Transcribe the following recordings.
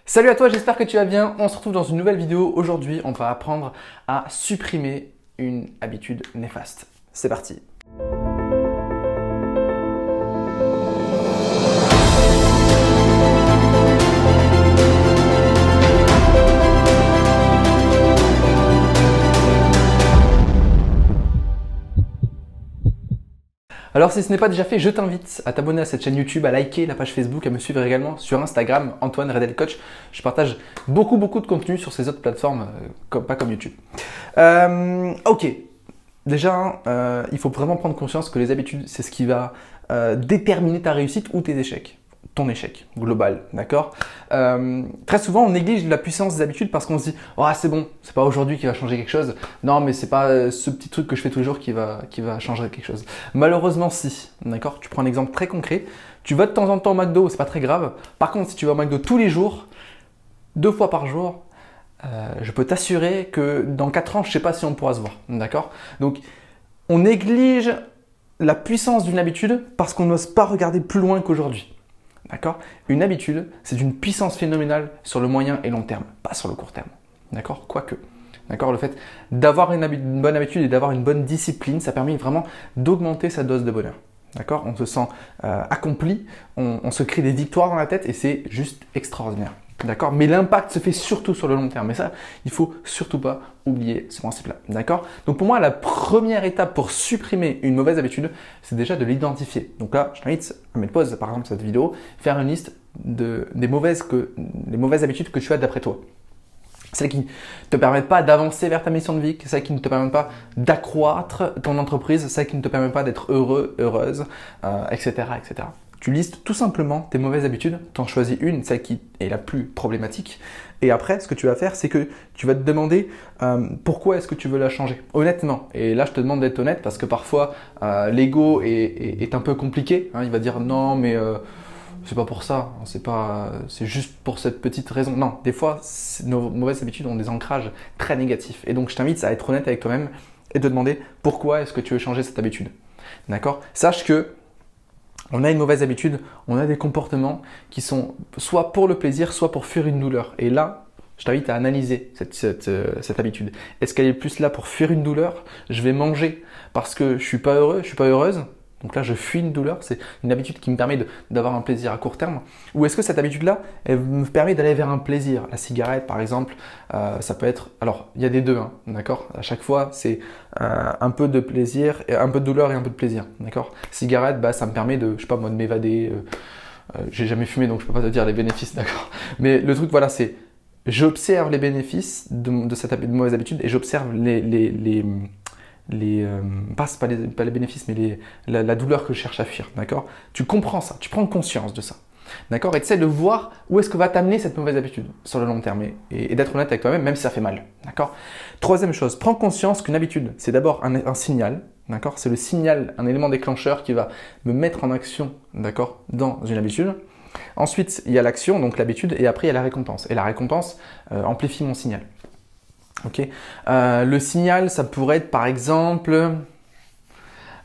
Salut à toi, j'espère que tu vas bien. On se retrouve dans une nouvelle vidéo. Aujourd'hui, on va apprendre à supprimer une habitude néfaste. C'est parti. Alors si ce n'est pas déjà fait, je t'invite à t'abonner à cette chaîne YouTube, à liker la page Facebook, à me suivre également sur Instagram, Antoine Redel Coach. Je partage beaucoup de contenu sur ces autres plateformes, pas comme YouTube. Ok, déjà, il faut vraiment prendre conscience que les habitudes, c'est ce qui va déterminer ta réussite ou tes échecs. Ton échec global, d'accord. Très souvent, on néglige la puissance des habitudes parce qu'on se dit « Oh, c'est bon, c'est pas aujourd'hui qui va changer quelque chose. Non, mais c'est pas ce petit truc que je fais tous les jours qui va changer quelque chose. » Malheureusement, si, d'accord. Tu prends un exemple très concret. Tu vas de temps en temps au McDo, c'est pas très grave. Par contre, si tu vas au McDo tous les jours, 2 fois par jour, je peux t'assurer que dans 4 ans, je sais pas si on pourra se voir, d'accord. Donc, on néglige la puissance d'une habitude parce qu'on n'ose pas regarder plus loin qu'aujourd'hui. D'accord? Une habitude, c'est d'une puissance phénoménale sur le moyen et long terme, pas sur le court terme. D'accord? Quoique. D'accord? Le fait d'avoir une bonne habitude et d'avoir une bonne discipline, ça permet vraiment d'augmenter sa dose de bonheur. D'accord? On se sent accompli, on se crée des victoires dans la tête et c'est juste extraordinaire. D'accord? Mais l'impact se fait surtout sur le long terme. Et ça, il faut surtout pas oublier ce principe-là. D'accord? Donc pour moi, la première étape pour supprimer une mauvaise habitude, c'est déjà de l'identifier. Donc là, je t'invite à mettre pause, par exemple, cette vidéo, faire une liste des mauvaises habitudes que tu as d'après toi. Celles qui ne te permettent pas d'avancer vers ta mission de vie, celles qui ne te permettent pas d'accroître ton entreprise, celles qui ne te permettent pas d'être heureux, heureuse, etc., etc. Tu listes tout simplement tes mauvaises habitudes, tu en choisis une, celle qui est la plus problématique. Et après, ce que tu vas faire, c'est que tu vas te demander pourquoi est-ce que tu veux la changer, honnêtement. Et là, je te demande d'être honnête parce que parfois, l'ego est un peu compliqué. Hein, il va dire non, mais c'est pas pour ça, c'est juste pour cette petite raison. Non, des fois, nos mauvaises habitudes ont des ancrages très négatifs. Et donc, je t'invite à être honnête avec toi-même et te demander pourquoi est-ce que tu veux changer cette habitude. D'accord? Sache que on a une mauvaise habitude, on a des comportements qui sont soit pour le plaisir, soit pour fuir une douleur. Et là, je t'invite à analyser cette habitude. Est-ce qu'elle est plus là pour fuir une douleur? Je vais manger parce que je suis pas heureux, je suis pas heureuse. Donc là, je fuis une douleur. C'est une habitude qui me permet d'avoir un plaisir à court terme. Ou est-ce que cette habitude-là, elle me permet d'aller vers un plaisir? La cigarette, par exemple, ça peut être… Alors, il y a des deux, hein, d'accord? À chaque fois, c'est un peu de plaisir, un peu de douleur et un peu de plaisir, d'accord? Cigarette, bah, ça me permet de, je sais pas moi, de m'évader. J'ai jamais fumé, donc je peux pas te dire les bénéfices, d'accord? Mais le truc, voilà, c'est j'observe les bénéfices de cette mauvaise habitude et j'observe pas les bénéfices, mais la douleur que je cherche à fuir, d'accord? Tu comprends ça, tu prends conscience de ça, d'accord? Et tu essaies de voir où est-ce que va t'amener cette mauvaise habitude sur le long terme et d'être honnête avec toi-même, même si ça fait mal, d'accord? Troisième chose, prends conscience qu'une habitude, c'est d'abord un signal, d'accord? C'est le signal, un élément déclencheur qui va me mettre en action, d'accord? Dans une habitude. Ensuite, il y a l'action, donc l'habitude, et après, il y a la récompense. Et la récompense amplifie mon signal. Okay. Le signal, ça pourrait être par exemple,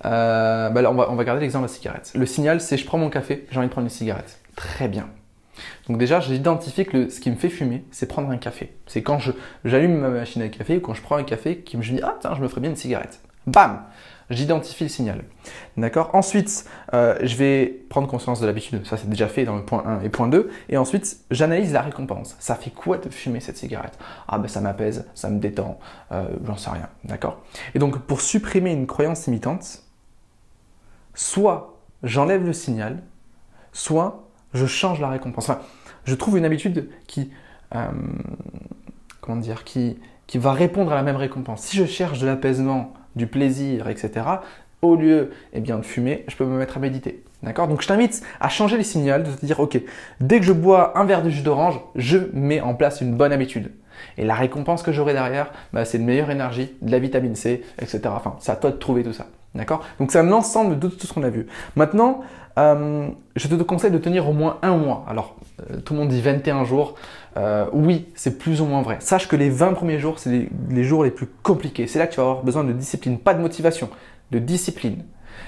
là, on va garder l'exemple de la cigarette. Le signal, c'est je prends mon café, j'ai envie de prendre une cigarette. Très bien. Donc déjà, j'identifie que ce qui me fait fumer, c'est prendre un café. C'est quand j'allume ma machine à café ou quand je prends un café, je me dis ah tiens, je me ferais bien une cigarette. Bam! J'identifie le signal. D'accord? Ensuite, je vais prendre conscience de l'habitude. Ça, c'est déjà fait dans le point 1 et point 2. Et ensuite, j'analyse la récompense. Ça fait quoi de fumer cette cigarette? Ah ben ça m'apaise, ça me détend, j'en sais rien. D'accord? Et donc, pour supprimer une croyance limitante, soit j'enlève le signal, soit je change la récompense. Enfin, je trouve une habitude qui va répondre à la même récompense. Si je cherche de l'apaisement, du plaisir, etc., au lieu de fumer, je peux me mettre à méditer. D'accord? Donc je t'invite à changer les signaux, de te dire ok, dès que je bois un verre de jus d'orange, je mets en place une bonne habitude. Et la récompense que j'aurai derrière, c'est de meilleure énergie, de la vitamine C, etc. Enfin, c'est à toi de trouver tout ça. D'accord? Donc c'est un ensemble de tout ce qu'on a vu. Maintenant, je te conseille de tenir au moins un mois. Alors, tout le monde dit 21 jours. Oui, c'est plus ou moins vrai. Sache que les 20 premiers jours, c'est les jours les plus compliqués. C'est là que tu vas avoir besoin de discipline, pas de motivation, de discipline.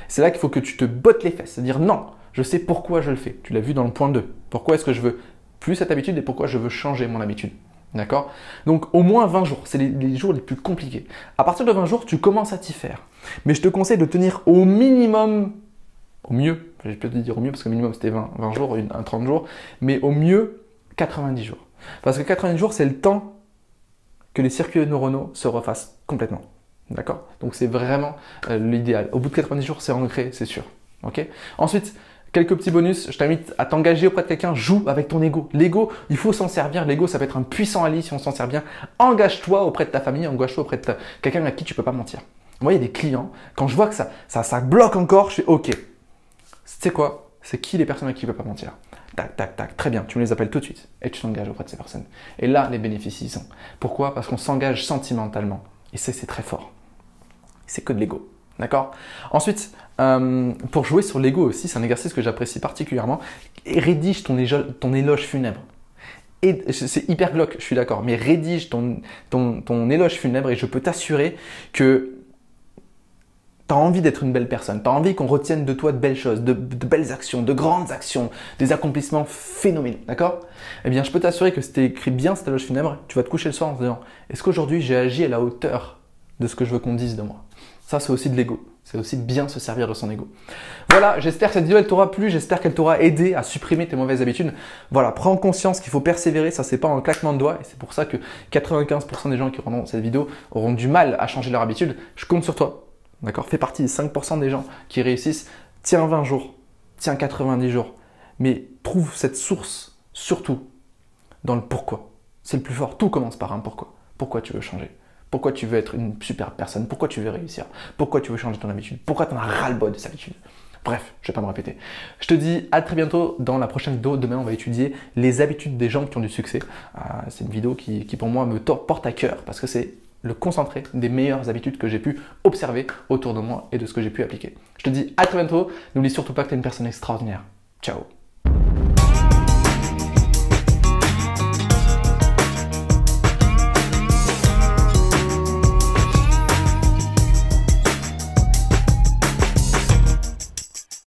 C'est là qu'il faut que tu te bottes les fesses, c'est-à-dire non, je sais pourquoi je le fais. Tu l'as vu dans le point 2. Pourquoi est-ce que je veux plus cette habitude et pourquoi je veux changer mon habitude. D'accord? Donc au moins 20 jours, c'est les jours les plus compliqués. À partir de 20 jours, tu commences à t'y faire. Mais je te conseille de tenir au minimum, au mieux, je peux te dire au mieux parce que minimum c'était 20 jours, 30 jours, mais au mieux 90 jours. Parce que 90 jours, c'est le temps que les circuits neuronaux se refassent complètement. D'accord? Donc c'est vraiment l'idéal. Au bout de 90 jours, c'est ancré, c'est sûr. Ok? Ensuite, quelques petits bonus, je t'invite à t'engager auprès de quelqu'un, joue avec ton ego. L'ego, il faut s'en servir. L'ego, ça peut être un puissant allié si on s'en sert bien. Engage-toi auprès de ta famille, engage-toi auprès de quelqu'un à qui tu peux pas mentir. Moi, il y a des clients, quand je vois que ça bloque encore, je fais OK. Tu sais quoi? C'est qui les personnes à qui tu peux pas mentir? Tac, tac, tac. Très bien, tu me les appelles tout de suite et tu t'engages auprès de ces personnes. Et là, les bénéfices y sont. Pourquoi? Parce qu'on s'engage sentimentalement. Et ça, c'est très fort. C'est que de l'ego. D'accord? Ensuite, pour jouer sur l'ego aussi, c'est un exercice que j'apprécie particulièrement. Et rédige ton éloge funèbre. Et c'est hyper glauque, je suis d'accord, mais rédige ton éloge funèbre et je peux t'assurer que tu as envie d'être une belle personne. Tu as envie qu'on retienne de toi de belles choses, de belles actions, de grandes actions, des accomplissements phénoménaux. D'accord? Eh bien, je peux t'assurer que si tu écris bien cet éloge funèbre, tu vas te coucher le soir en te disant est-ce qu'aujourd'hui j'ai agi à la hauteur de ce que je veux qu'on dise de moi? Ça, c'est aussi de l'ego. C'est aussi de bien se servir de son ego. Voilà, j'espère que cette vidéo elle t'aura plu, j'espère qu'elle t'aura aidé à supprimer tes mauvaises habitudes. Voilà, prends conscience qu'il faut persévérer, ça c'est pas un claquement de doigts et c'est pour ça que 95% des gens qui regarderont cette vidéo auront du mal à changer leur habitude. Je compte sur toi, d'accord? Fais partie des 5% des gens qui réussissent. Tiens 20 jours, tiens 90 jours, mais trouve cette source surtout dans le pourquoi. C'est le plus fort, tout commence par un pourquoi. Pourquoi tu veux changer? Pourquoi tu veux être une super personne? Pourquoi tu veux réussir? Pourquoi tu veux changer ton habitude? Pourquoi tu en as ras-le-bol de cette habitude? Bref, je ne vais pas me répéter. Je te dis à très bientôt dans la prochaine vidéo. Demain, on va étudier les habitudes des gens qui ont du succès. C'est une vidéo qui pour moi me porte à cœur parce que c'est le concentré des meilleures habitudes que j'ai pu observer autour de moi et de ce que j'ai pu appliquer. Je te dis à très bientôt. N'oublie surtout pas que tu es une personne extraordinaire. Ciao.